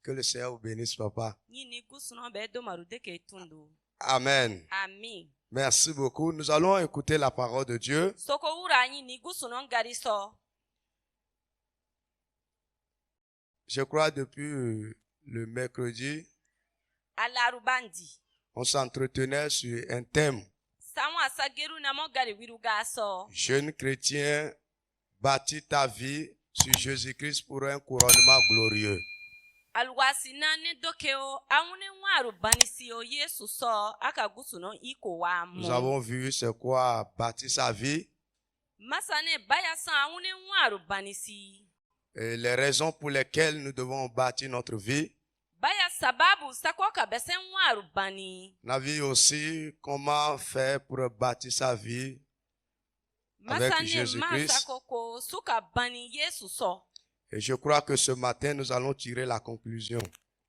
Que le Seigneur vous bénisse, papa. Nyini gusuno be do marudeke tundu. Amen. Amen. Merci beaucoup. Nous allons écouter la parole de Dieu. Soko ura nyini gusuno ngari so. Je crois depuis le mercredi, Alarubandi. on s'entretenait sur un thème. Sawa sageru na mo gari wiruga so. Jeune chrétien, bâtis ta vie sur Jésus-Christ pour un couronnement glorieux. Alwasi na ne dokeo awune waru banisi o Yesu so aka gusuno iko wa mo. Nous avons vu c'est quoi bâtir sa vie Masane baya san awune waru banisi. et les raisons pour lesquelles nous devons bâtir notre vie. Baya sababu sakoka besen waru bani. On a vu aussi comment faire pour bâtir sa vie avec Masane Jésus-Christ. masakoko suka bani Yesu so. Et je crois que ce matin, nous allons tirer la conclusion.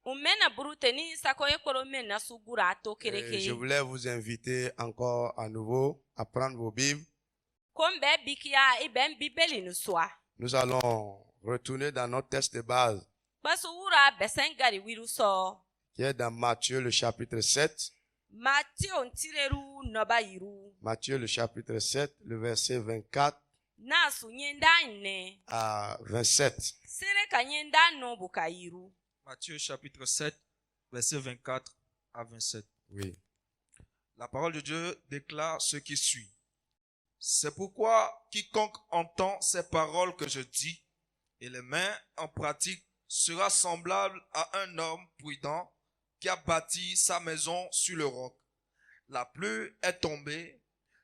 Umena buruteni sakoye koro mena sugura to Et kereke. je voulais vous inviter encore à nouveau à prendre vos Bibles. Kombe bikia iben bibeli nuswa. Nous allons retourner dans notre texte de base, Basu ura besen gari wiru so. qui est dans Matthieu le chapitre 7. Matio ntireru noba yiru. Matthieu le chapitre 7, le verset 24 Nasu nyenda ne. à 27. Sere ka nyenda no buka yiru. Matthieu chapitre 7, verset 24 à 27. Oui. La parole de Dieu déclare ce qui suit. C'est pourquoi quiconque entend ces paroles que je dis et les met en pratique sera semblable à un homme prudent qui a bâti sa maison sur le roc. La pluie est tombée,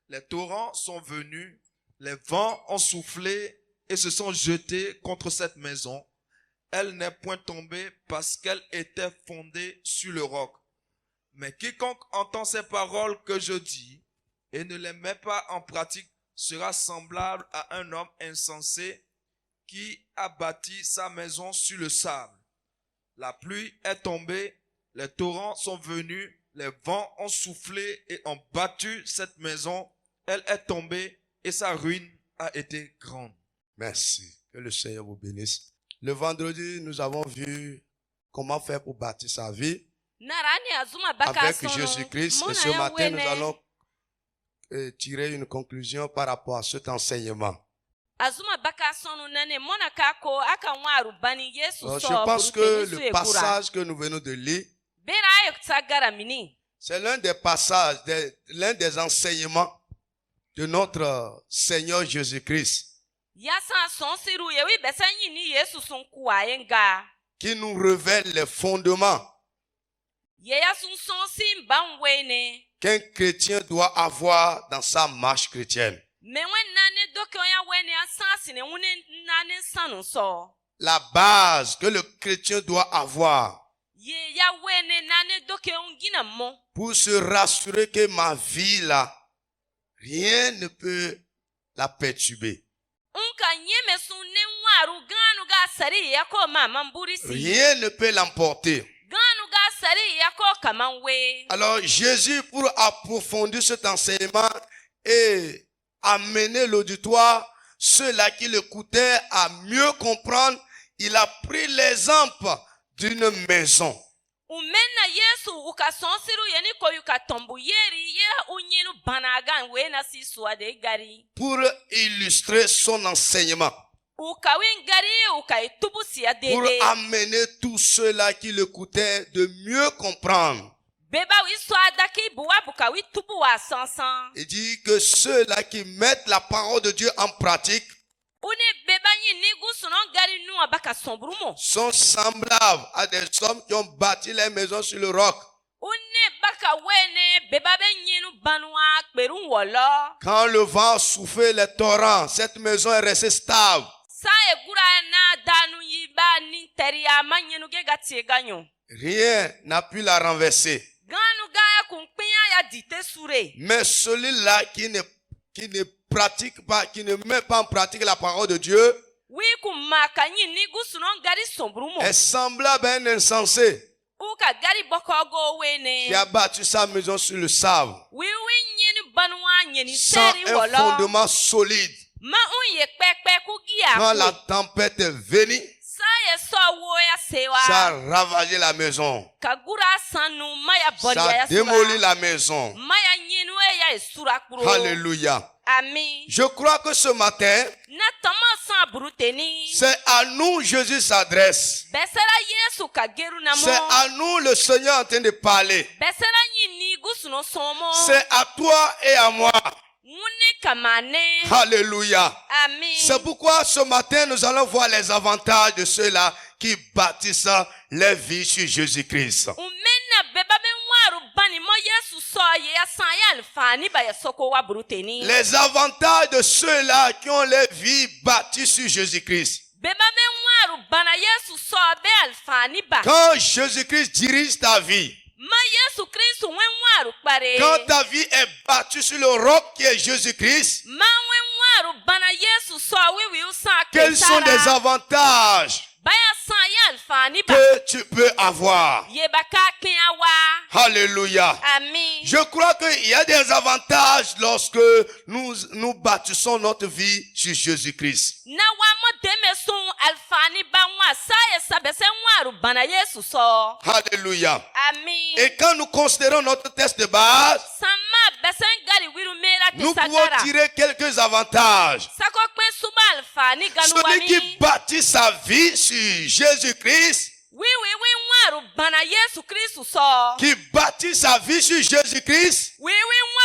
les torrents sont venus, les vents ont soufflé et se sont jetés contre cette maison. Elle n'est point tombée parce qu'elle était fondée sur le roc. Mais quiconque entend ces paroles que je dis et ne les met pas en pratique sera semblable à un homme insensé qui a bâti sa maison sur le sable. La pluie est tombée, les torrents sont venus, les vents ont soufflé et ont battu cette maison. Elle est tombée et sa ruine a été grande. Merci. Que le Seigneur vous bénisse. Le vendredi, nous avons vu comment faire pour bâtir sa vie Narani azuma baka avec sono. Jésus-Christ. Et ce matin, nous allons tirer une conclusion par rapport à cet enseignement. Azuma baka sono nane mona kako aka waru bani Yesu Alors, so. je pense que buruteni su le ekura. passage que nous venons de lire, Bera ayo tsagara mini. c'est l'un des passages, l'un des enseignements de notre Seigneur Jésus-Christ Yasan son siru yewi besen yini Yesu son kuwa yenga. qui nous révèle les fondements Yeya sun son simban wene. qu'un chrétien doit avoir dans sa marche chrétienne. Mewe nane doke oya wene asasine une nane sanu so. La base que le chrétien doit avoir Ye ya wene nane doke ongina mo. pour se rassurer que ma vie là, rien ne peut la perturber. Unka nyeme sunne waru ganu ga sari yako mama mburisi. Rien ne peut l'emporter. Ganu ga sari yako kamanwe. Alors Jésus, pour approfondir cet enseignement et amener l'auditoire, ceux-là qui l'écoutaient à mieux comprendre, il a pris l'exemple d'une maison. Umena Yesu ukasonsiru yeni koyuka tombu yeri ye unyinu banagan wena siswa de gari. Pour illustrer son enseignement. Ukawin gari ukaitubusi ya Pour dede. amener tous ceux-là qui l'écoutaient de mieux comprendre. Beba wiswa daki buwa bukawi tubu wa sansan. Il dit que ceux-là qui mettent la parole de Dieu en pratique Une beba yini gusunon gari nuwa baka sombrumo. sont semblables à des hommes qui ont bâti les maisons sur le roc. Une baka wene beba ben yinu banwa kperun wolo. Quand le vent soufflait les torrents, cette maison est restée stable. Sa egura na danu yiba ninteri ya manyenu ge gatie ganyo. Rien n'a pu la renverser. Ganu gaya kunkpinya ya dite sure. Mais celui-là qui ne pratique pas, qui ne met pas en pratique la parole de Dieu, Wi kumaka yini gusunon gari sombrumo. est semblable à un insensé Uka gari bokogo wene. qui a bâti sa maison sur le sable, Wi yini banwa nyeni sans teri un wolo. fondement solide. Ma unye pepe kugia. Quand la tempête est venue, Sa ye so wo ya sewa. Ça a ravagé la maison. Kagura sanu maya Ça boria ya a démoli sura. la maison. Maya nyinu ya esura kuro. Alléluia. Ami. Je crois que ce matin, Na tama san bruteni. c'est à nous Jésus s'adresse. Besera Yesu kageru namo. C'est à nous le Seigneur en train de parler. Besera nyini gusuno somo. C'est à toi et à moi. Mune kamane. Alléluia. Ami. C'est pourquoi ce matin, nous allons voir les avantages de ceux-là qui bâtissent leur vie sur Jésus-Christ. Umena beba be waru bani mo Yesu so ye ya san ya alfani ba ya soko wa bruteni. Les avantages de ceux-là qui ont leur vie bâtie sur Jésus-Christ. Beba be waru bana Yesu so be alfani ba. Quand Jésus-Christ dirige ta vie, Ma Yesu Kristo wen waru kpare. quand ta vie est bâtie sur le roc qui est Jésus-Christ, Ma wen waru bana Yesu so wiwi usan quels sont les avantages Baya san ya alfani ba. que tu peux avoir? Ye baka ken awa. Alléluia. Ami. Je crois qu'il y a des avantages lorsque nous bâtissons notre vie sur Jésus-Christ. Na wa mo deme sun alfani ba wa sa ye sabe se waru bana Yesu so. Alléluia. Ami. Et quand nous considérons notre texte de base, Sama besen gari wiru mera nous te pouvons sagara. tirer quelques avantages. Sako kwen suba alfani ganu Celui qui wami. bâtit sa vie sur Jésus-Christ, Oui waru bana Yesu Kristo so. qui bâtit sa vie sur Jésus-Christ, Oui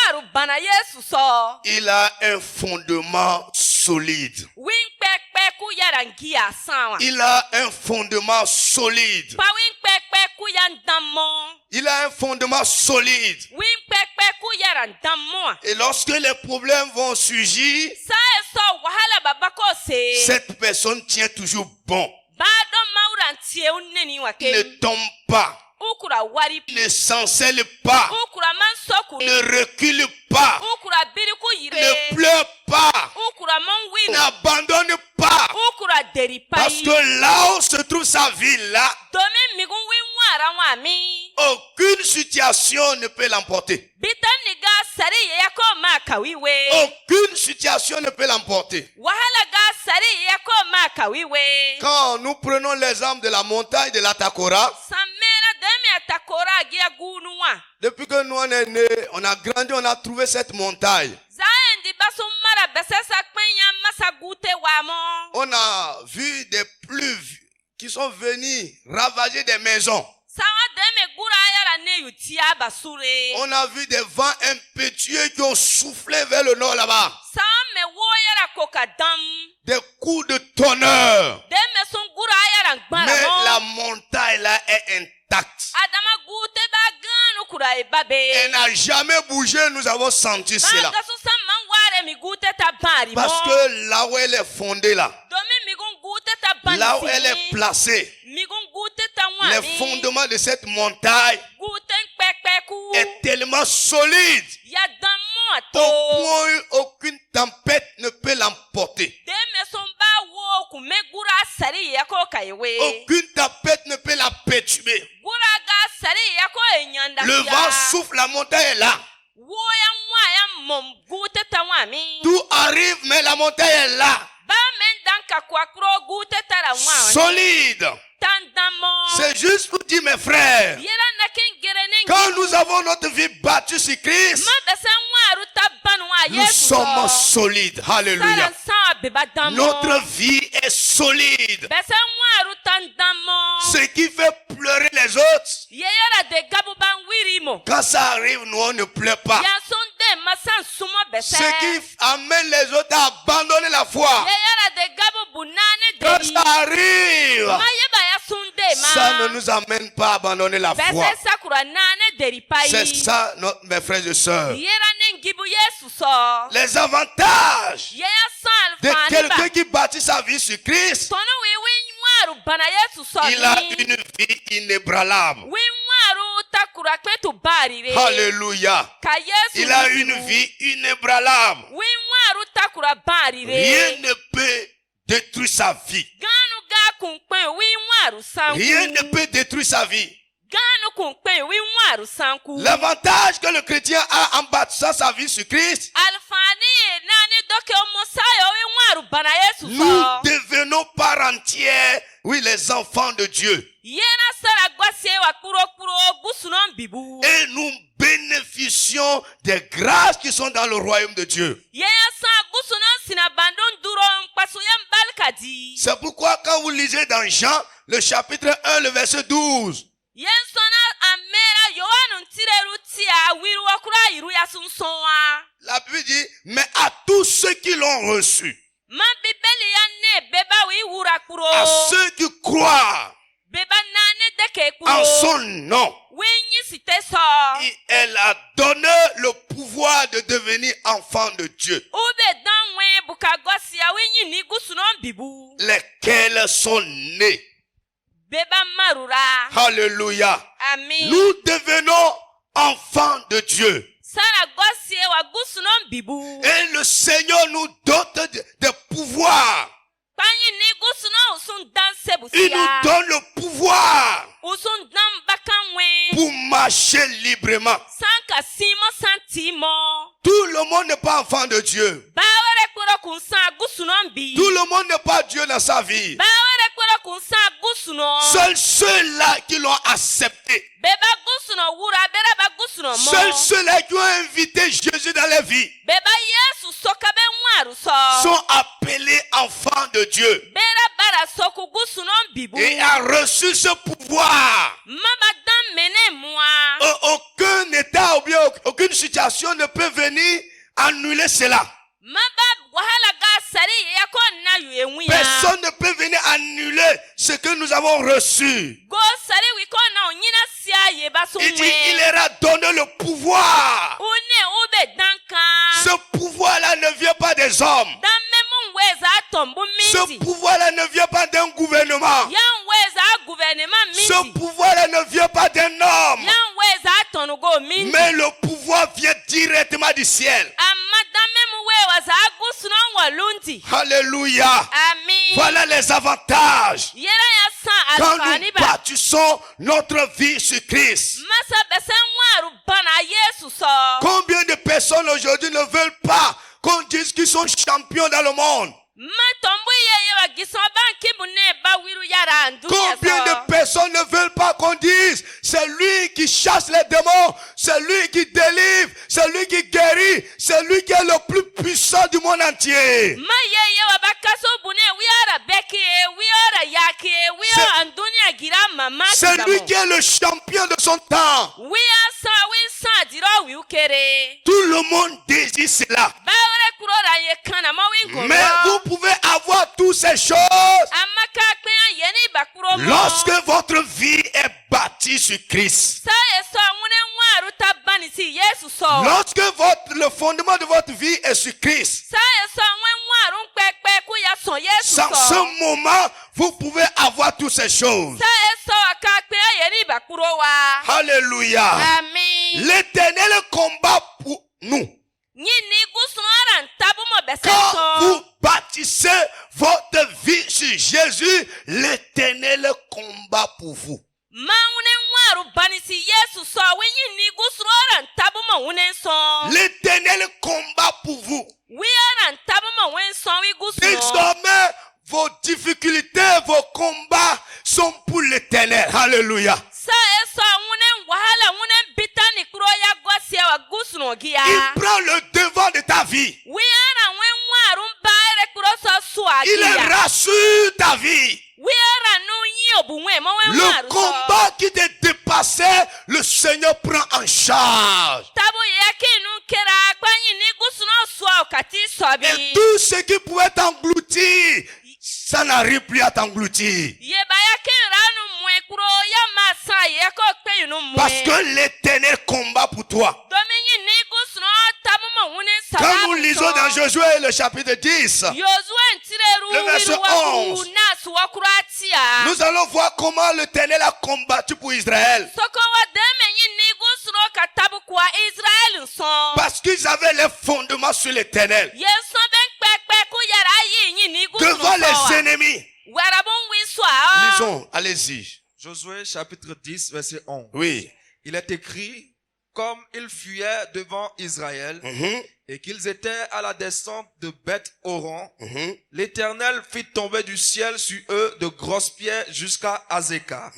waru bana Yesu so. il a un fondement solide. Win pepe ku yarangia sanwa. Il a un fondement solide. Pa win pepe ku yandamo. Il a un fondement solide. Win pepe ku yarandamo. Et lorsque les problèmes vont surgir, Sa so wahala babako se. cette personne tient toujours bon. Bado mauran tie uneni Il wake. ne tombe pas. Ukura wari. Il ne s'encelle pas. Ukura mansoku. Il ne recule pas. Ukura biriku Il yire. ne pleure pas. Ukura mon Il win. n'abandonne pas. Ukura deripai. Parce que là où se trouve sa vie, là, Domi migun win wara wami. aucune situation ne peut l'emporter. Bitan niga sari yako makawiwe. Aucune situation ne peut l'emporter. Wahala ga sari yako makawiwe. Quand nous prenons l'exemple de la montagne de l'Atakora, Samera deme atakora gia gunuwa. depuis que nous on est nés, on a grandi, on a trouvé cette montagne. Zaendi basu mara besesa kwenya masa gute wamo. On a vu des pluies qui sont venues ravager des maisons. Sawa deme gura yara ne yutia basure. On a vu des vents impétueux qui ont soufflé vers le nord là-bas. Sawa me wo yara koka dam. Des coups de tonnerre. Deme son gura yara Mais ngbara la mo. montagne là est intacte. Adama gute ba ganu kura ebabe. Elle n'a jamais bougé, nous avons senti cela. Banga susa mangware mi gute ta bari mo. Parce que là où elle est fondée là, Domi migun gute ta bani. là où elle est placée, Migun gute ta wami. les fondements de cette montagne Gute nkpekpeku. est tellement solide Ya damo au ato. point où aucune tempête ne peut l'emporter. Deme son ba wo kume gura sari yako kaiwe. Aucune tempête ne peut la perturber. Gura ga sari yako enyanda. Le vent souffle, la montagne est là. Wo ya mwa ya mom gute ta wami. Tout arrive, mais la montagne est là. Ba men danka kwa kro gute tara wami. Solide. Tandamo. C'est juste pour dire, mes frères, Yera na ken gerene. quand nous avons notre vie battue sur Christ, Ma besa waru ta banwa nous Yesu. sommes solides. Alléluia. Saran sa beba damo. Notre vie est solide. Besa waru tandamo. Ce qui fait pleurer les autres, Yera de gabu ban wirimo. quand ça arrive, nous on ne pleure pas. Ya sonde masan sumo besa. Ce qui amène les autres à abandonner la foi. Yera de gabu bunane Quand deri. ça arrive, Ma yeba ya sunde ma. ça ne nous amène pas à abandonner la foi. Besa sakura nane deri pai. C'est ça, mes frères et sœurs. Yera nengibu Yesu so. Les avantages Yeya san de alfani quelqu'un ba. qui bâtit sa vie sur Christ, Tono wiwi waru bana Yesu so. il a ni. une vie inébranlable. Wi waru takura kwetu barire. Alléluia. Ka Yesu. Il a ni. une vie inébranlable. Wi waru takura barire. Rien ne peut détruire sa vie. Ganu ga kunkpen wi waru sanku. Rien ne peut détruire sa vie. Ganu kunkpen wi waru sanku. L'avantage que le chrétien a en bâtissant sa vie sur Christ, Alfani nani doke omosayo wi nwaru bana Yesu nous so. devenons part entière, oui, les enfants de Dieu. Yena sara gwasie wa kuro gusunon bibu. Et nous bénéficions des grâces qui sont dans le royaume de Dieu. Yena sa gusunon sina bandon duro mpasu balkadi. C'est pourquoi quand vous lisez dans Jean, le chapitre 1, le verset 12, Yensona amera yohanu ntireru tia wiru wakura iru yasunsoa. la Bible dit, mais à tous ceux qui l'ont reçu, Ma bibeli ya ne beba wi wura kuro. à ceux qui croient Beba nane deke kuro. en son nom, Wenyi site so. elle a donné le pouvoir de devenir enfant de Dieu, Ube danwe bukagosi ya wenyi ni gusunon bibu. lesquels sont nés. Beba marura. Alléluia. Amen. Nous devenons enfants de Dieu. Sara gosi wa gusunon bibu. Et le Seigneur nous dote de pouvoir. Panyi ni gusunon usun danse Il nous busia. donne le pouvoir Usun dan bakanwe. pour marcher librement. Sanka simo santimo. Tout le monde n'est pas enfant de Dieu. Bawere kuro kunsa gusunon bi. Tout le monde n'est pas Dieu dans sa vie. Bawere kuro kunsa gusunon. Seuls ceux-là qui l'ont accepté. Beba gusunon wura bereba gusunon mo. Seuls ceux-là qui ont invité Jésus dans leur vie Beba Yesu sokabe nwaru so. sont appelés enfants de Dieu. Bera bara soku gusunon bibu. Et a reçu ce pouvoir. Mama dan mene moi. Aucun état ou bien aucune situation ne peut venir annuler cela. Maba wahala ga sari yako na yuenwiya. Personne ne peut venir annuler ce que nous avons reçu. Go sari wiko na onyina sia yeba Il dit, sunwe. il leur a donné le pouvoir. Une ube danka. Ce pouvoir-là ne vient pas des hommes. Dan memu weza tombu Ce minti. pouvoir-là ne vient pas d'un gouvernement. Yan weza gouvernement minti. Ce pouvoir-là ne vient pas d'un homme. Yan weza tonugo minti. Mais le pouvoir vient directement du ciel. Amma dan memu weza gusunon walundi. Alléluia. Amen. Voilà les avantages. Yera ya san Quand alfani nous ba. bâtissons notre vie sur Christ. Masa besen waru bana Yesu so. Combien de personnes aujourd'hui ne veulent pas qu'on dise qu'ils sont champions dans le monde? Ma tombu ye wa gison banki bune ba wiru yara andunya Combien so. de personnes ne veulent pas qu'on dise c'est lui qui chasse les démons, c'est lui qui délivre, c'est lui qui guérit, c'est lui qui est le plus puissant du monde entier. Ma ye wa bakaso bune wiara beki wiara yake wiara andunya gira mama C'est lui qui est le champion de son temps. wi sa diro wi ukere. Tout le monde désire cela. Ba wore kurora ye kana ma wi ngoro. Mais vous pouvez avoir toutes ces choses Amaka pe yeni bakuro mo. lorsque votre vie est bâtie sur Christ. Sa eso wune waru tabani si Yesu so. Lorsque le fondement de votre vie est sur Christ, Sa eso wune waru pepe ku ya son Yesu sans so. ce moment, vous pouvez avoir toutes ces choses. Sa eso akape yeni bakuro wa. Alléluia. Amen. L'Éternel combat pour nous. Nyini gusunara ntabu mo Quand beseto. vous bâtissez votre vie sur Jésus, l'Éternel combat pour vous. Maune waru banisi Yesu so nyini gusunara ntabu mo unenso. L'Éternel combat pour vous. Wiara ntabu mo wenso wi gusuno. Désormais, vos difficultés, vos combats sont pour l'Éternel. Alléluia. Sa eso wune wahala wune bitani kuro ya gosia wa gusuno gia. Il prend le devant de ta vie. Wiara wen waru bare kuro so suagia. Il rassure ta vie. Wiara nu yi obuwe mo wen Le waru so. combat qui te dépassait, le Seigneur prend en charge. Tabu yake nu kera kwanyi ni gusuno suwa okati Et sobi. tout ce qui pouvait t'engloutir, ça n'arrive plus à t'engloutir. Yeba yake ranu mwe kuro ya masa yako pe nu mwe. Parce que l'Éternel combat pour toi. Domini ni gusuno tabu mo wune Quand sababu nous lisons so. dans Josué le chapitre 10, Yozué ntireru Le verset wiru wa 11. nasu wa kuratia. nous allons voir comment l'Éternel a combattu pour Israël. Soko wa deme yi ni gusuno katabu kwa Israel son. Parce qu'ils avaient les fondements sur l'Éternel. Yeso ben pepe ku yara yi ni gusuno Devant les so. ennemis. Warabon wiswa. Lisons, allez-y. Josué chapitre 10, verset 11. Oui. Il est écrit, comme ils fuyaient devant Israël et qu'ils étaient à la descente de Beth-Horon, l'Éternel fit tomber du ciel sur eux de grosses pierres jusqu'à Azéka,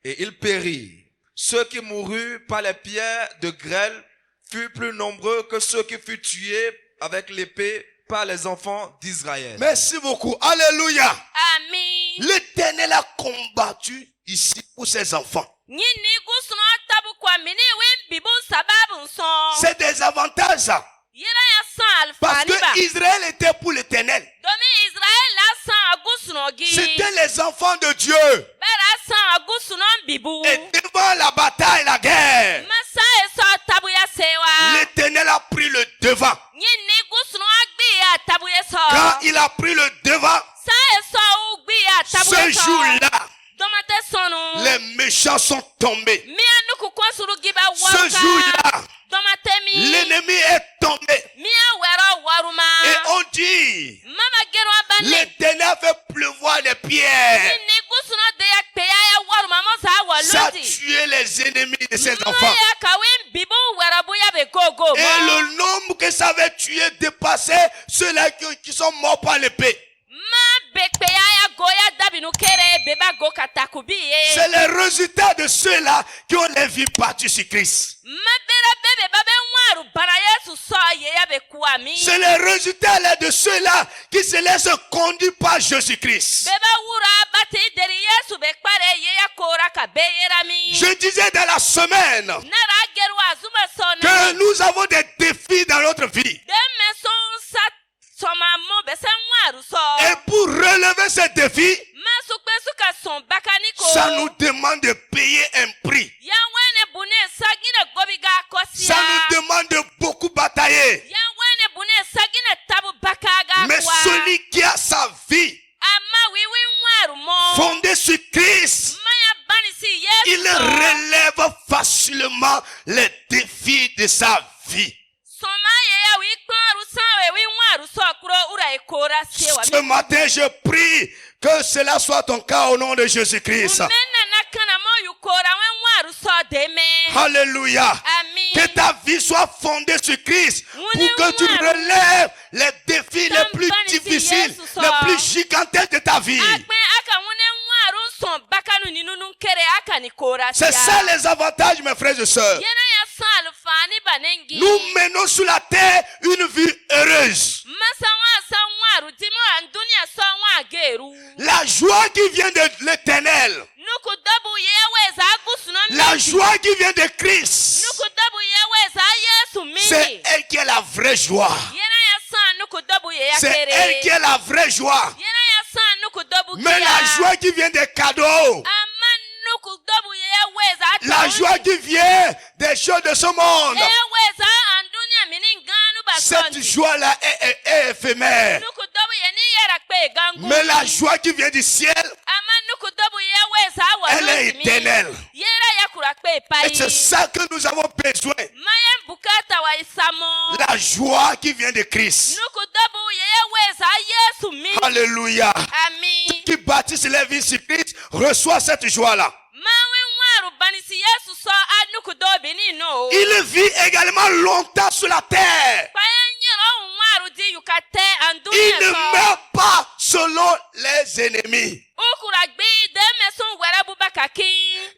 et ils périrent. Ceux qui moururent par les pierres de grêle furent plus nombreux que ceux qui furent tués avec l'épée par les enfants d'Israël. Merci beaucoup. Alléluia. Ami. L'Éternel a combattu ici pour ses enfants. Nyini gusuno tabu kwa mini win bibu sababu nson. C'est des avantages ça. Yera ya san Parce alfani ba. que Israël était pour l'Éternel. Domi Israël la san gusuno gi. C'était les enfants de Dieu. Bera san gusuno bibu. Et devant la bataille, la guerre, Masa eso tabu ya sewa. l'Éternel a pris le devant. Nyini gusuno agbi ya tabu ya so. Quand il a pris le devant, Sa eso ugbi ya tabu ya ce so. jour-là, Domate sonu. les méchants sont tombés. Mi anuku kwasuru giba Ce waruka. jour-là, Domate mi. l'ennemi est tombé. Mi awero waruma. Et on dit, Mama gero abane. l'Éternel a fait pleuvoir des pierres. Ni gusuno de ya pe ya waruma mo sa wa Ça a lodi. tué les ennemis de ses enfants. Maya kawin bibu werabu ya be gogo. Et le nombre que ça avait tué dépassait ceux-là qui sont morts par l'épée. Ma bekpe ya goya dabinu kere beba go katakubi. C'est le résultat de ceux-là qui ont les vies parties sur Christ. Ma bera bebe babe waru bana Yesu so ye ya be kuami. C'est le résultat là de ceux-là qui se laissent conduire par Jésus-Christ. Beba wura bati deri Yesu be kpare ye ya kora ka be yerami. Je disais dans la semaine Nara geru azuma sonu. que nous avons des défis dans notre vie. Deme son sat soma mo be sen waru so. Et pour relever ces défis, Ma sukpe suka son bakaniko. ça nous demande de payer un prix. Ya wene bune sagine gobiga kosia. Ça nous demande de beaucoup batailler. Ya wene bune sagine tabu bakaga Mais kwa. celui qui a sa vie Ama wiwi waru mo. fondée sur Christ, Maya banisi Yesu. il relève facilement les défis de sa vie. Soma ye ya wi kparu sawe wi waru so kuro ura ekora sewa. Ce matin, je prie que cela soit ton cas au nom de Jésus-Christ. Mena nakana mo yukora wen waru so deme. Alléluia. Amen. Que ta vie soit fondée sur Christ pour que tu relèves les défis les plus difficiles, les plus gigantesques de ta vie. Akpe aka wune waru son bakanu ninunu kere aka ni kora C'est ça les avantages, mes frères et sœurs. Yena ya sal fani banengi. Nous menons sur la terre une vie heureuse. Masa wa sa waru dimo andunia so wa geru. La joie qui vient de l'Éternel, Nuku dabu yewe za gusuno la mindi. joie qui vient de Christ, Nuku dabu yewe za Yesu mindi. c'est elle qui est la vraie joie. Yena ya san nuku dabu ye ya C'est kere. elle qui est la vraie joie. Yena ya san nuku dabu Mais kia. la joie qui vient des cadeaux, Ama nuku dabu yewe za la joie qui vient des choses de ce monde, yewe za andunia mini nganu cette basondi. joie-là est éphémère. Nuku dabu ye ni yera kpe gangu. Mais la joie qui vient du ciel, Ama nuku dabu yewe za elle est walozimi. éternelle. Yera ya kura kpe Et pai. c'est ça que nous avons besoin. Mayen bukata wa isamo. La joie qui vient de Christ. Nuku dabu yewe za Yesu mindi. Alléluia. Ami. Qui bâtissent les vies sur Christ, reçoit cette joie-là. Mawe waru banisi Yesu so anuku dobi ni no. Il vit également longtemps sur la terre. Payanyero waru di yukate Il andunia ne so. meurt pas selon les ennemis. Ukura gbi deme son wera bubakaki.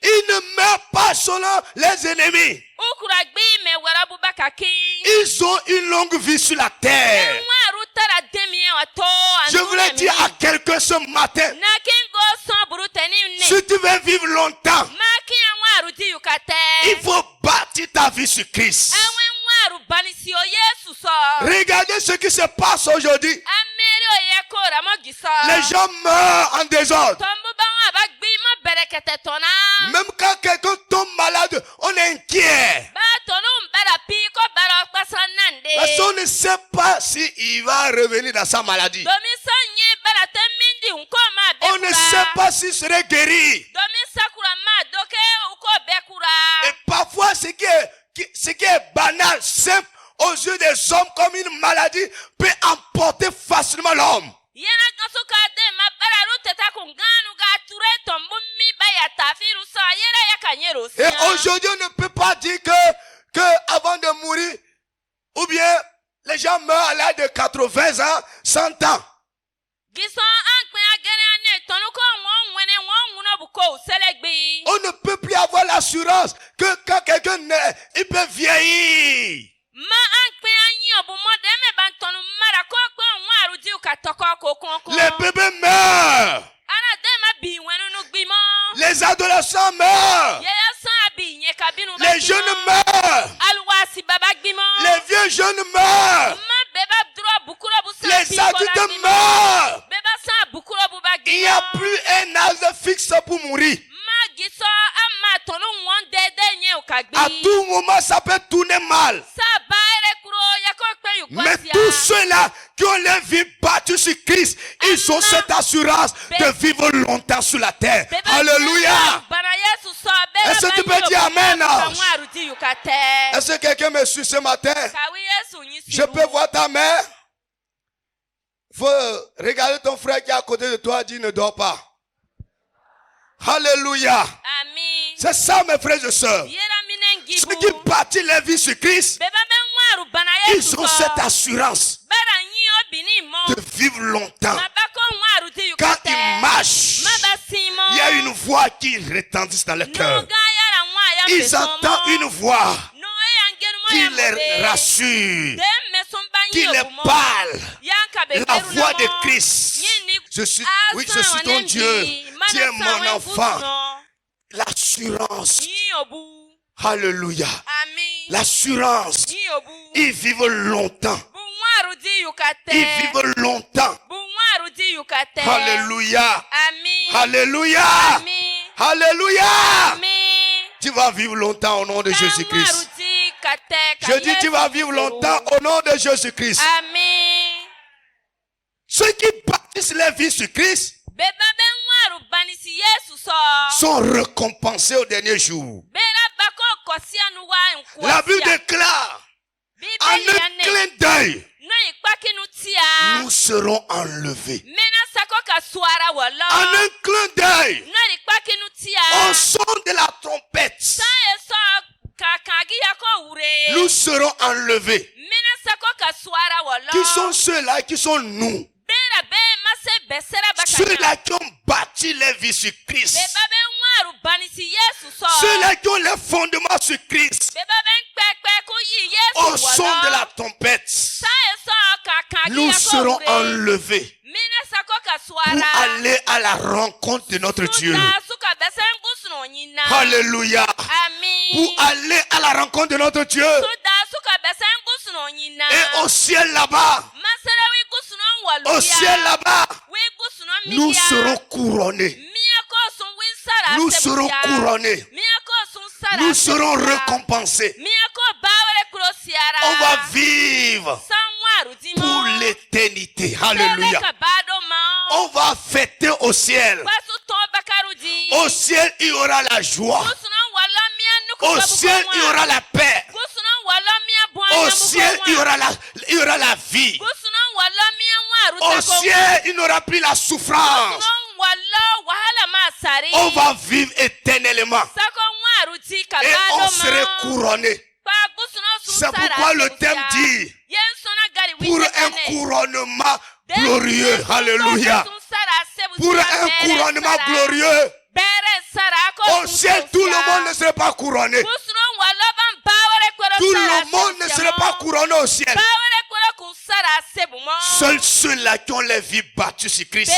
Il ne meurt pas selon les ennemis. Ukura gbi me wera bubakaki. Ils ont une longue vie sur la terre. Waru tara demi wato Je voulais dire à quelqu'un ce matin, Nakingo son buruteni ne. si tu veux vivre longtemps, Maki waru di yukate. il faut bâtir ta vie sur Christ. Awen waru banisi o Yesu so. Regardez ce qui se passe aujourd'hui. Ameri o yekora mo giso. Les gens meurent en désordre. Tombu bawa bagbi mo berekete tona. Même quand quelqu'un tombe malade, on est inquiet. Ba tonu mbara piko baro kpasanande. Parce qu'on ne sait pas s'il va revenir dans sa maladie. Domi sanye bara temindi unko ma bekura. On ne sait pas s'il serait guéri. Domi sakura ma doke uko bekura. Et parfois, ce qui est banal, simple, aux yeux des hommes comme une maladie, peut emporter facilement l'homme. Yena kasuka de ma bara ruteta kunganu ga ture tombu mi baya tafiru so yera yakanyero. Et aujourd'hui, on ne peut pas dire que avant de mourir, ou bien les gens meurent à l'âge de 80 ans, 100 ans. On ne peut plus avoir l'assurance que quand quelqu'un naît, il peut vieillir. Les bébés meurent. Les adolescents meurent. Les jeunes meurent. Les vieux jeunes meurent. Les adultes meurent. Il n'y a plus un âge fixe pour mourir. À tout moment, ça peut tourner mal. Mais tous ceux-là qui ont leur vie battue sur Christ, ils ont cette assurance de vivre longtemps sur la terre. Alléluia. Est-ce que tu peux dire Amen? Est-ce que quelqu'un me suit ce matin? Je peux voir ta main? Faut regarder ton frère qui est à côté de toi, dit ne dors pas. Alléluia. C'est ça, mes frères et sœurs. Ceux qui bâtissent leur vie sur Christ, ils ont cette assurance de vivre longtemps. Quand ils marchent, il y a une voix qui retentisse dans le cœur. Ils entendent une voix qui les rassure, qui les parle. La voix de Christ. Je suis ton Dieu. Tu es mon enfant. L'assurance. Alléluia. L'assurance. Ils vivent longtemps. Ils vivent longtemps. Alléluia. Alléluia. Alléluia. Tu vas vivre longtemps au nom de Jésus-Christ. Je dis tu vas vivre longtemps au nom de Jésus-Christ. Ceux qui bâtissent leur vie sur Christ sont récompensés au dernier jour. La Bible déclare en un clin d'œil, nous serons enlevés. En un clin d'œil, au son de la trompette, nous serons enlevés. Qui sont ceux-là qui sont nous? Ceux-là qui ont bâti leur vie sur Christ. Ceux-là qui ont les fondements sur Christ. Au son de la trompette, nous serons enlevés pour aller à la rencontre de notre Dieu. Alléluia. Pour aller à la rencontre de notre Dieu. Et au ciel là-bas, nous serons couronnés. Nous serons couronnés. Nous serons récompensés. On va vivre pour l'éternité. Alléluia. On va fêter au ciel. Au ciel, il y aura la joie. Au ciel, il y aura la paix. Au ciel, il y aura la vie. Au ciel, il n'y aura plus la souffrance. On va vivre éternellement. Et on sera couronné. C'est pourquoi le thème dit, pour un couronnement glorieux. Alléluia. Pour un couronnement glorieux. Au ciel, tout le monde ne serait pas couronné. Tout le monde ne serait pas couronné au ciel. Seuls ceux-là qui ont les vies battues sur Christ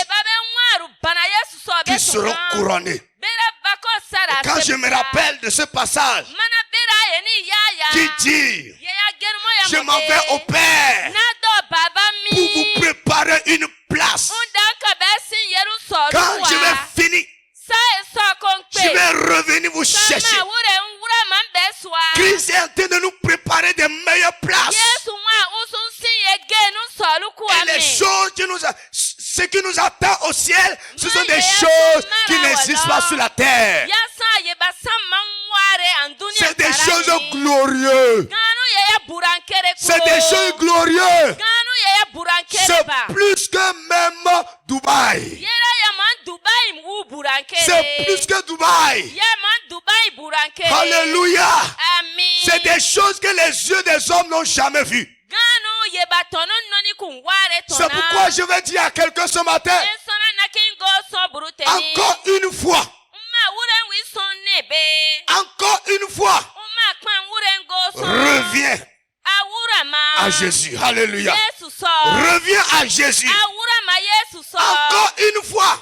qui seront couronnés. Et quand je me rappelle de ce passage qui dit, je m'en vais au Père pour vous préparer une place. Quand je vais finir, je vais revenir vous chercher. Christ est en train de nous préparer des meilleures places. Et les choses ce qui nous attend au ciel, ce sont des choses qui n'existent pas sur la terre. C'est des choses glorieuses. C'est des choses glorieuses. C'est plus que même Dubaï. C'est plus que Dubaï. Alléluia. C'est des choses que les yeux des hommes n'ont jamais vues. C'est pourquoi je vais dire à quelqu'un ce matin, encore une fois, reviens à Jésus. Alléluia. Reviens à Jésus. Encore une fois,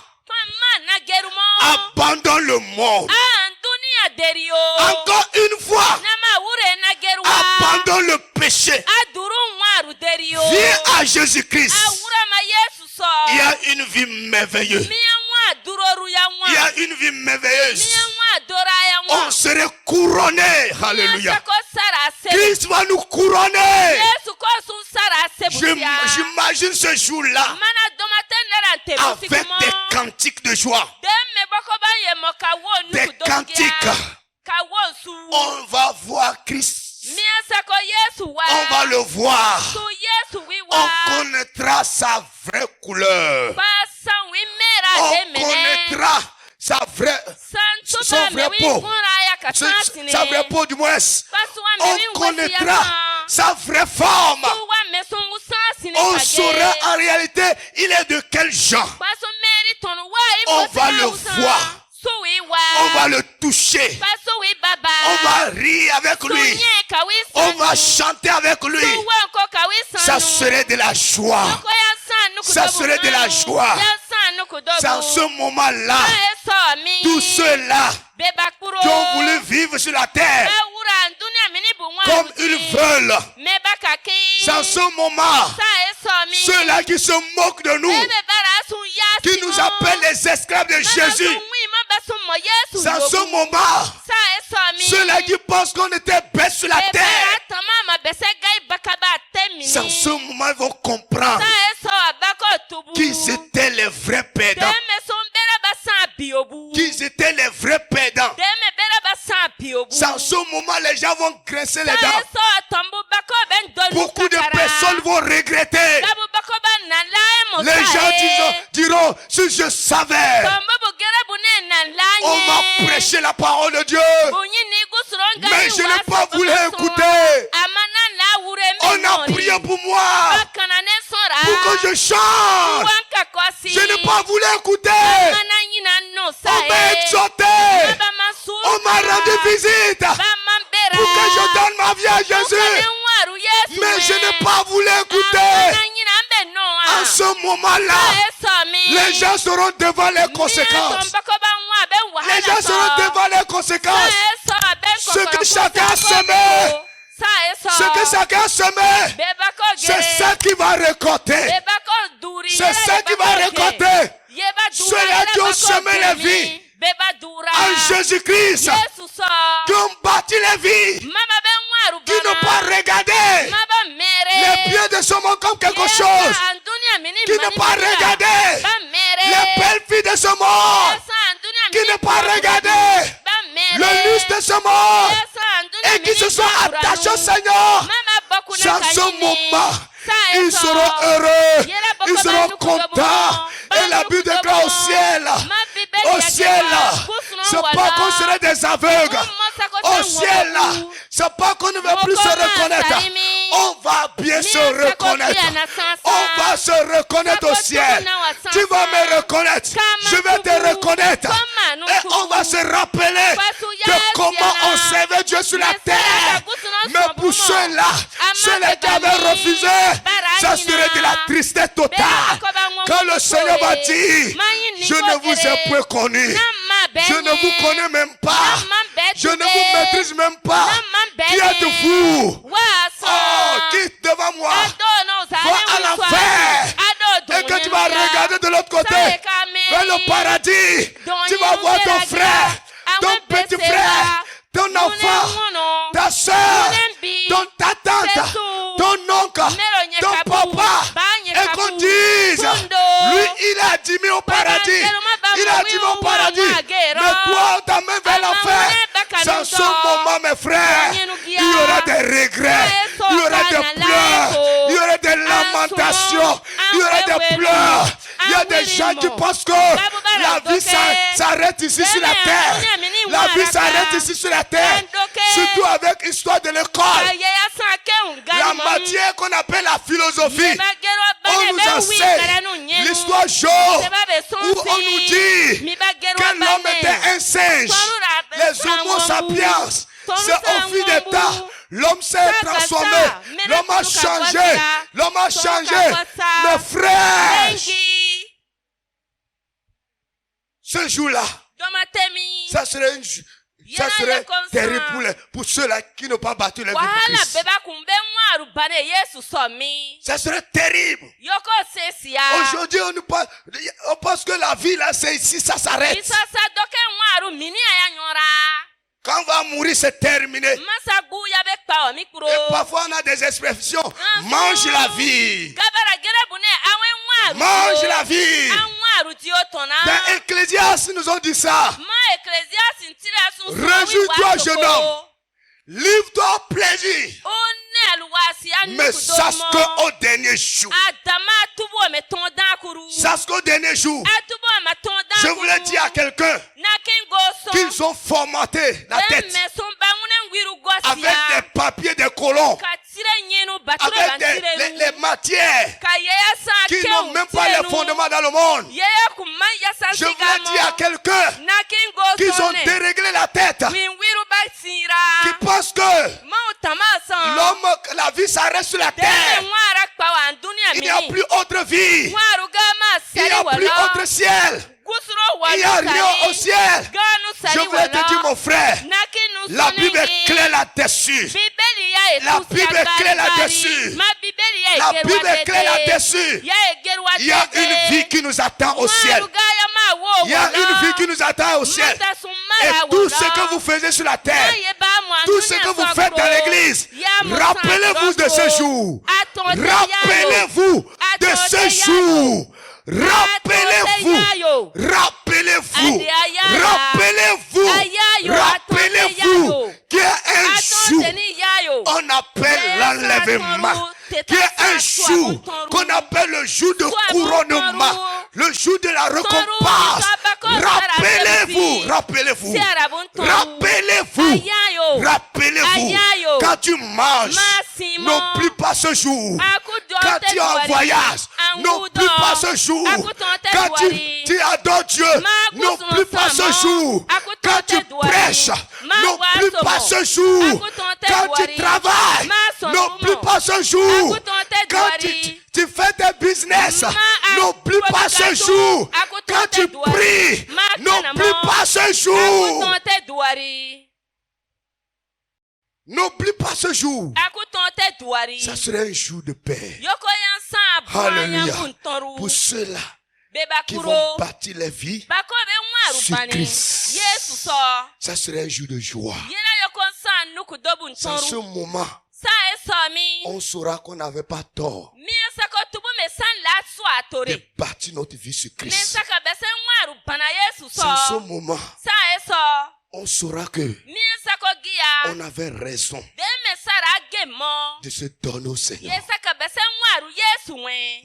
abandonne le monde. Encore une fois, abandonne le péché. Viens à Jésus-Christ. Il y a une vie merveilleuse. Il y a une vie merveilleuse. On serait couronné. Alléluia. Christ va nous couronner. J'imagine ce jour-là avec des cantiques de joie. Des cantiques. On va voir Christ. On va le voir. On connaîtra sa vraie couleur. On connaîtra sa vraie, son vrai peau. Sa vraie peau du moins. On connaîtra sa vraie forme. On saura en réalité il est de quel genre. On va le voir. On va le toucher. On va rire avec lui. On va chanter avec lui. Ça serait de la joie. Ça serait de la joie. C'est en ce moment-là, tous ceux-là qui ont voulu vivre sur la terre comme ils veulent, c'est en ce moment, ceux-là qui se moquent de nous, qui nous appellent les esclaves de Jésus, c'est en ce moment, ceux-là qui pensent qu'on était bêtes sur la terre, c'est en ce moment ils vont comprendre qu'ils étaient les vrais perdants. Qu'ils étaient les vrais perdants. C'est en ce moment les gens vont grincer les dents. Beaucoup de personnes vont regretter. Les gens diront, si je savais, on m'a prêché la parole de Dieu, mais je n'ai pas voulu écouter. On a prié pour moi, pour que je chante. Je n'ai pas voulu écouter. On m'a exhorté. On m'a rendu visite pour que je donne ma vie à Jésus. Mais je n'ai pas voulu écouter. En ce moment-là, les gens seront devant les conséquences. Les gens seront devant les conséquences. Ce que chacun a semé, c'est ça qui va récolter. C'est ça qui va récolter. Ceux-là qui ont semé la vie en Jésus-Christ, qui ont bâti la vie, qui n'ont pas regardé les biens de ce monde comme quelque chose, qui n'ont pas regardé les belles filles de ce monde, qui n'ont pas regardé le luxe de ce monde, et qui se sont attachés au Seigneur. C'est en ce moment, ils seront heureux, ils seront contents. Et la Bible déclare au ciel, c'est pas qu'on serait des aveugles. Au ciel, c'est pas qu'on ne veut plus se reconnaître. On va bien se reconnaître. On va se reconnaître au ciel. Tu vas me reconnaître. Je vais te reconnaître. Et on va se rappeler de comment on servait Dieu sur la terre. Mais pour ceux-là qui avaient refusé, ça serait de la tristesse totale. Quand le Seigneur m'a dit, je ne vous ai point connu. Je ne vous connais même pas. Je ne vous maîtrise même pas. Qui êtes-vous? Oh, quitte devant moi. Va à l'enfer. Et que tu vas regarder de l'autre côté, vers le paradis. Tu vas voir ton frère, ton petit frère, ton enfant, ta soeur, ta tante, ton oncle, ton papa. Et qu'on dise, lui il a 10 000 au paradis. Il a 10 000 au paradis. Mais toi, ta main vers l'enfer. Sans ce moment, mes frères, il y aura des regrets, il y aura des pleurs, il y aura des lamentations, il y aura des pleurs. Il y a des gens qui pensent que la vie s'arrête ici sur la terre. La vie s'arrête ici sur la terre. Surtout avec l'histoire de l'école. La matière qu'on appelle la philosophie. On nous enseigne l'histoire Job où on nous dit que l'homme était un singe. Les homo sapiens, c'est au fil des temps. L'homme s'est transformé. L'homme a changé. L'homme a changé. Mes frères, ce jour-là, ça serait terrible pour ceux-là qui n'ont pas battu les Christ. Ça serait terrible. Aujourd'hui, on pense que la vie là, c'est ici, ça s'arrête. Quand on va mourir, c'est terminé. Et parfois, on a des expressions. Mange la vie. Mange la vie. Dans Ecclésiaste, nous ont dit ça. Réjouis-toi, jeune homme. Livre-toi au plaisir. Mais sache qu'au dernier jour, je voulais dire à quelqu'un qu'ils ont formaté la tête avec des papiers, des colons, avec les matières qui n'ont même pas les fondements dans le monde. Je voulais dire à quelqu'un qu'ils ont déréglé la tête, qui pensent que l'homme, la vie s'arrête sur la terre. Il n'y a plus autre vie. Il n'y a plus autre ciel. Il n'y a rien au ciel. Je voulais te dire, mon frère, la Bible est claire là-dessus. La Bible est claire là-dessus. La Bible est claire là-dessus. Il y a une vie qui nous attend au ciel. Il y a une vie qui nous attend au ciel. Et tout ce que vous faisiez sur la terre, tout ce que vous faites dans l'église, rappelez-vous de ce jour. Rappelez-vous de ce jour. Rappelez-vous, rappelez-vous, rappelez-vous, rappelez-vous qu'il y a un jour, on appelle l'enlèvement, qu'il y a un jour qu'on appelle le jour de couronnement, le jour de la récompense. Rappelez-vous, rappelez-vous, rappelez-vous, rappelez-vous, quand tu manges, n'oublie pas ce jour. Quand tu es en voyage, n'oublie pas ce jour. Quand tu adores Dieu, n'oublie pas ce jour. Quand tu prêches, n'oublie pas ce jour. Quand tu travailles, n'oublie pas ce jour. Quand tu fais tes business, n'oublie pas ce jour. Quand tu pries, n'oublie pas ce jour. N'oublie pas ce jour. Ça serait un jour de paix. Alléluia. Pour ceux-là qui vont bâtir les vies sur Christ, ça serait un jour de joie. Dans ce moment, on saura qu'on n'avait pas tort de bâtir notre vie sur Christ. Dans ce moment, on saura que on avait raison de se donner au Seigneur.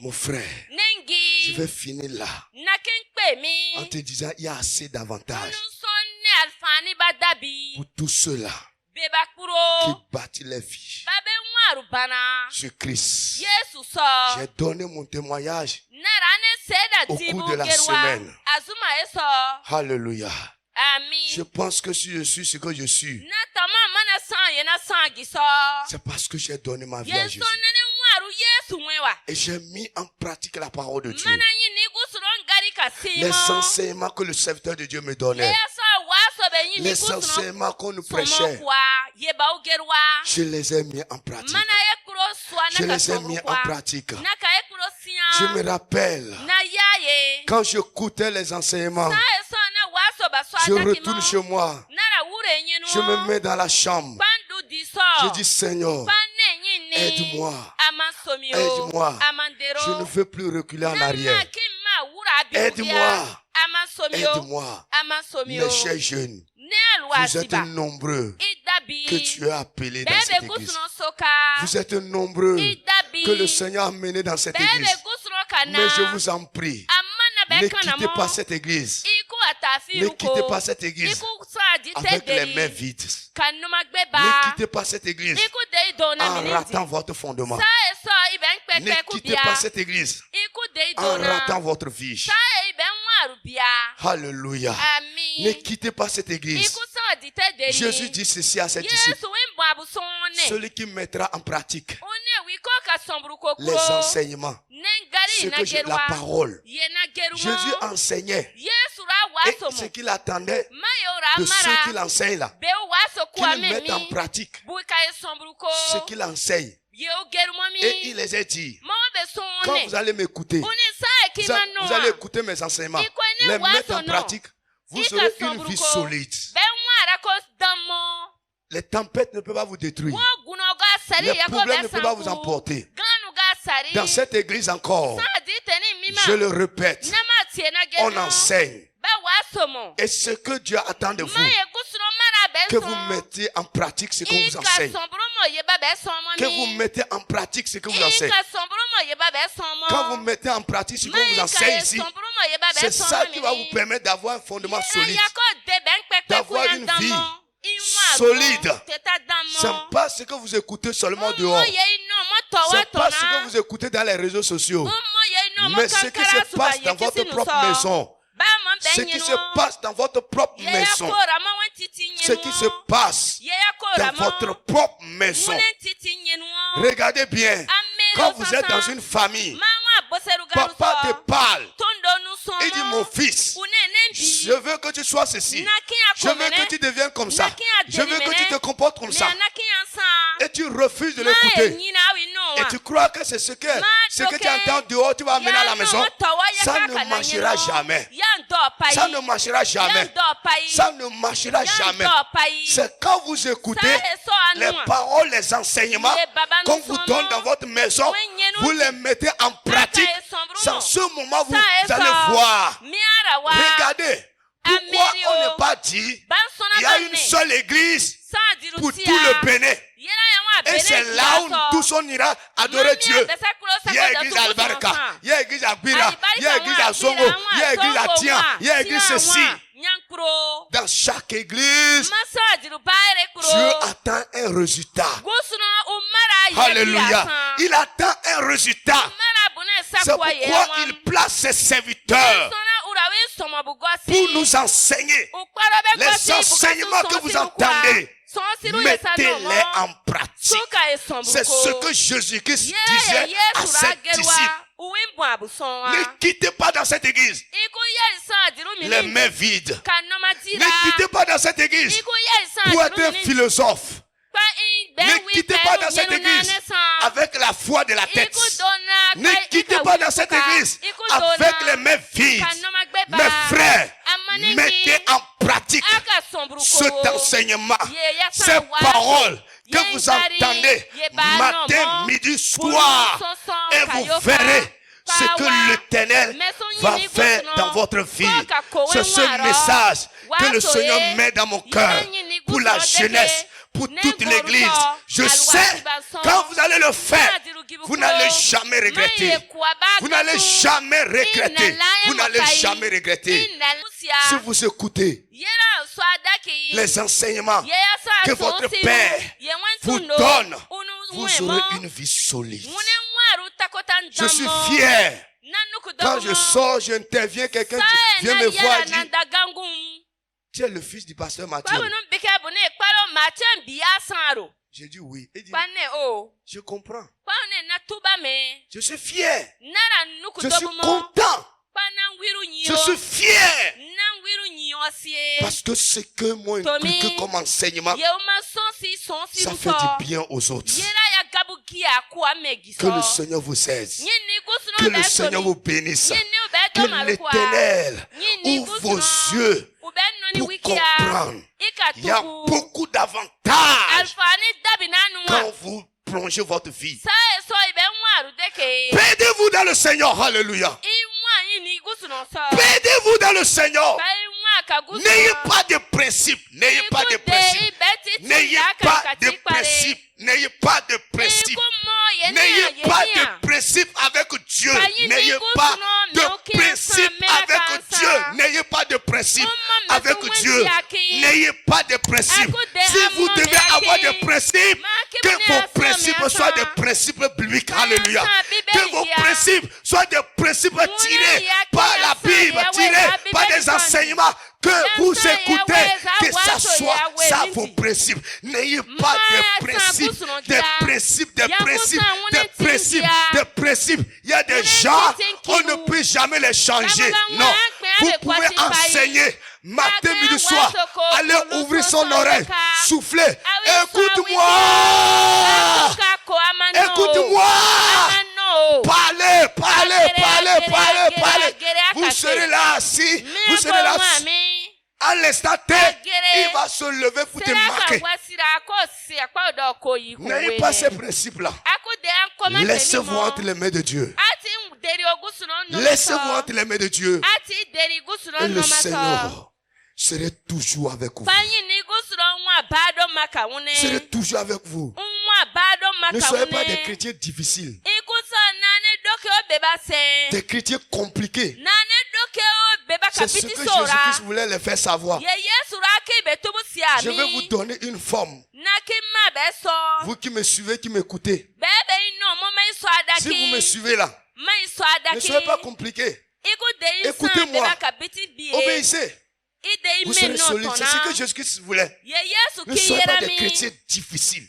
Mon frère, je vais finir là en te disant il y a assez d'avantages pour tous ceux-là qui bâtissent les vies sur Christ. J'ai donné mon témoignage au cours de la semaine. Alléluia. Je pense que si je suis ce que je suis, c'est parce que j'ai donné ma vie à Jésus. Et j'ai mis en pratique la parole de Dieu. Les enseignements que le serviteur de Dieu me donnait. Les enseignements qu'on nous prêchait. Je les ai mis en pratique. Je les ai mis en pratique. Je me rappelle, quand j'écoutais les enseignements, je retourne chez moi. Je me mets dans la chambre. Je dis, Seigneur, aide-moi. Aide-moi. Je ne veux plus reculer en arrière. Aide-moi. Aide-moi. Mes chers jeunes, vous êtes nombreux que tu as appelés dans cette église. Vous êtes nombreux que le Seigneur a menés dans cette église. Mais je vous en prie, ne quittez pas cette église. Ne quittez pas cette église. avec les mains vides. Ne quittez pas cette église en ratant votre fondement. Ne quittez pas cette église en ratant votre vie. Alléluia. Ne quittez pas cette église. Jésus dit ceci à ses disciples. Celui qui mettra en pratique les enseignements, la parole. Jésus enseignait. Et ce qu'il attendait de ceux qui l'enseignent là, qu'ils mettent en pratique ce qu'il enseigne. Et il les a dit, quand vous allez m'écouter, vous allez écouter mes enseignements, les mettre en pratique, vous aurez une vie solide. Les tempêtes ne peuvent pas vous détruire. Les problèmes ne peuvent pas vous emporter. Dans cette église encore, je le répète, on enseigne. Et ce que Dieu attend de vous, que vous mettez en pratique ce qu'on vous enseigne. Que vous mettez en pratique ce que vous enseigne. Quand vous mettez en pratique ce qu'on vous enseigne ici, c'est ça qui va vous permettre d'avoir un fondement solide, d'avoir une vie solide. Ce n'est pas ce que vous écoutez seulement dehors. Ce n'est pas ce que vous écoutez dans les réseaux sociaux. Mais ce qui se passe dans votre propre maison. Ce qui se passe dans votre propre maison. Ce qui se passe dans votre propre maison. Regardez bien. Quand vous êtes dans une famille, papa te parle. Il dit, mon fils, je veux que tu sois ceci. Je veux que tu deviennes comme ça. Je veux que tu te comportes comme ça. Et tu refuses de l'écouter. Et tu crois que c'est ce que tu entends dehors, tu vas amener à la maison. Ça ne marchera jamais. Ça ne marchera jamais. Ça ne marchera jamais. C'est quand vous écoutez les paroles, les enseignements qu'on vous donne dans votre maison, vous les mettez en pratique. C'est en ce moment vous allez voir. Regardez. Pourquoi on n'est pas dit il y a une seule église pour tout le Bénin? Et c'est là où tous on ira adorer Dieu. Il y a l'église à Albarka, il y a l'église à Bira, il y a l'église à Zongo, il y a l'église à Tian, il y a l'église ceci. Dans chaque église, Dieu attend un résultat. Alléluia. Il attend un résultat. C'est pourquoi il place ses serviteurs pour nous enseigner. Les enseignements que vous entendez, mettez-les en pratique. C'est ce que Jésus-Christ disait à ses disciples. Ne quittez pas dans cette église les mains vides. Ne quittez pas dans cette église pour être un philosophe. Ne quittez pas dans cette église avec la foi de la tête. Ne quittez pas dans cette église avec les mains vides. Mes frères, mettez en pratique cet enseignement, ces paroles que vous entendez matin, midi, soir, et vous verrez ce que l'Éternel va faire dans votre vie. C'est ce message que le Seigneur met dans mon cœur pour la jeunesse, pour toute l'église. Je sais, quand vous allez le faire, vous n'allez jamais regretter. Vous n'allez jamais regretter. Vous n'allez jamais regretter. Si vous écoutez les enseignements que votre Père vous donne, vous aurez une vie solide. Je suis fier. Quand je sors, j'interviens, quelqu'un vient me voir et dit, tu es le fils du pasteur Mathieu. J'ai dit oui. Il dit, je comprends. Je suis fier. Je suis content. Je suis fier. Parce que ce que moi inculqué comme enseignement, ça fait du bien aux autres. Que le Seigneur vous aide. Que le Seigneur vous bénisse. Que l'Éternel ouvre vos yeux pour comprendre. Il y a beaucoup d'avantages quand vous plongez votre vie. Perdez-vous dans le Seigneur. Alléluia. Perdez-vous dans le Seigneur. N'ayez pas de principe. N'ayez pas de principe. N'ayez pas de principe. N'ayez pas de principe. N'ayez pas de principe avec Dieu. N'ayez pas de principe avec Dieu. N'ayez pas de principe avec Dieu. Dieu, n'ayez pas de principes. Si vous devez avoir des principes, que vos principes soient des principes bibliques. Alléluia. Que vos principes soient des principes tirés par la Bible, tirés par des enseignements que vous écoutez, que ça soit ça vos principes. N'ayez pas de principes, des principes, des principes, des principes, des principes. Il y a des gens, on ne peut jamais les changer. Non, vous pouvez enseigner matin, midi, soir. Allez ouvrir son oreille, souffler. Écoute-moi. Écoute-moi. Parlez. Vous serez là assis, vous serez là à l'instant T, il va se lever pour te marquer. N'ayez pas ces principes-là. Laissez-vous entre les mains de Dieu. Laissez-vous entre les mains de Dieu. Et le Seigneur serait toujours avec vous. Serait toujours avec vous. Ne soyez pas des chrétiens difficiles. Des chrétiens compliqués. C'est ce que Jésus-Christ voulait les faire savoir. Je vais vous donner une forme. Vous qui me suivez, qui m'écoutez. Si vous me suivez là, ne soyez pas compliqués. Écoutez-moi. Obéissez. Vous serez solides. C'est ce que Jésus-Christ voulait. Ne soyez pas des chrétiens difficiles.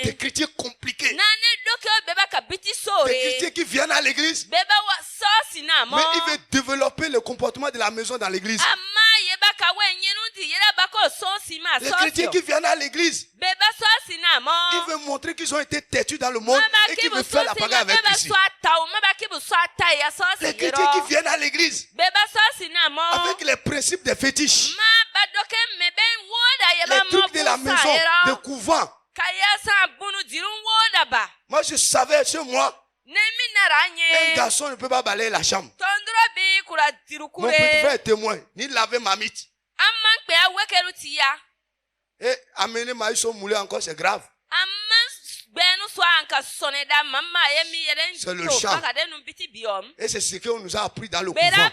Des chrétiens compliqués. Des chrétiens qui viennent à l'église. Mais il veut développer le comportement de la maison dans l'église. Les chrétiens qui viennent à l'église, ils veulent montrer qu'ils ont été têtus dans le monde et qu'ils veulent faire la bagarre avec ici. Les chrétiens qui viennent à l'église avec les principes des fétiches, les trucs de la maison, de couvent. Moi, je savais chez moi, un garçon ne peut pas balayer la chambre. Mon petit frère est témoin, ni laver ma mythe. Et amener maïs au moulin encore, c'est grave. C'est le chant. Et c'est ce qu'on nous a appris dans le couvent.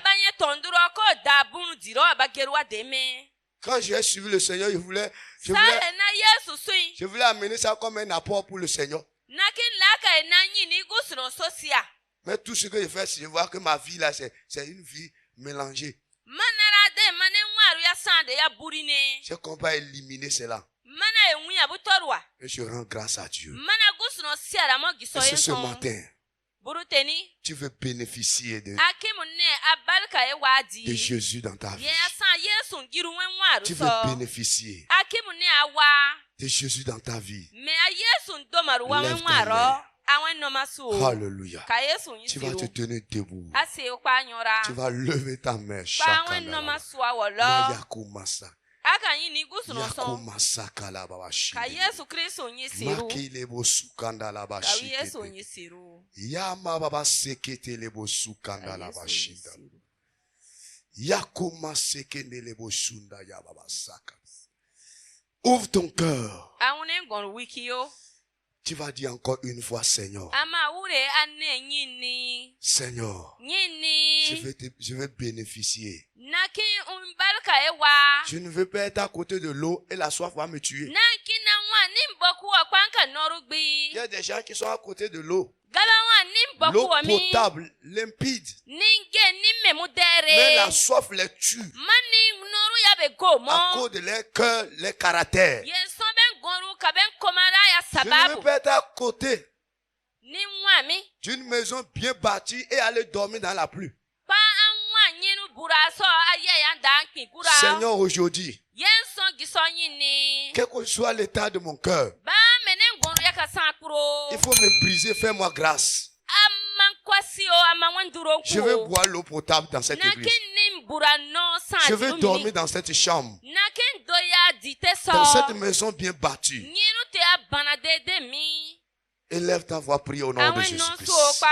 Quand j'ai suivi le Seigneur, je voulais amener ça comme un apport pour le Seigneur. Mais tout ce que je fais, c'est de voir que ma vie là, c'est une vie mélangée. C'est qu'on va éliminer cela. Et je rends grâce à Dieu. Et ce matin, tu veux bénéficier de Jésus dans ta vie. Tu veux bénéficier de Jésus dans ta vie. Lève ta main. Alléluia. Tu vas te tenir debout. Tu vas lever ta main. Ouvre ton cœur. Tu vas dire encore une fois, Seigneur. Seigneur, je vais bénéficier. Je ne veux pas être à côté de l'eau et la soif va me tuer. Il y a des gens qui sont à côté de l'eau. L'eau potable, limpide. Mais la soif les tue. À cause de leur cœur, leur caractère. Je ne veux pas être à côté d'une maison bien bâtie et aller dormir dans la pluie. Seigneur, aujourd'hui, quel que soit l'état de mon cœur, il faut me briser, fais-moi grâce. Je veux boire l'eau potable dans cette église. Je veux dormir dans cette chambre, dans cette maison bien bâtie. Élève ta voix, prie au nom de Jésus-Christ.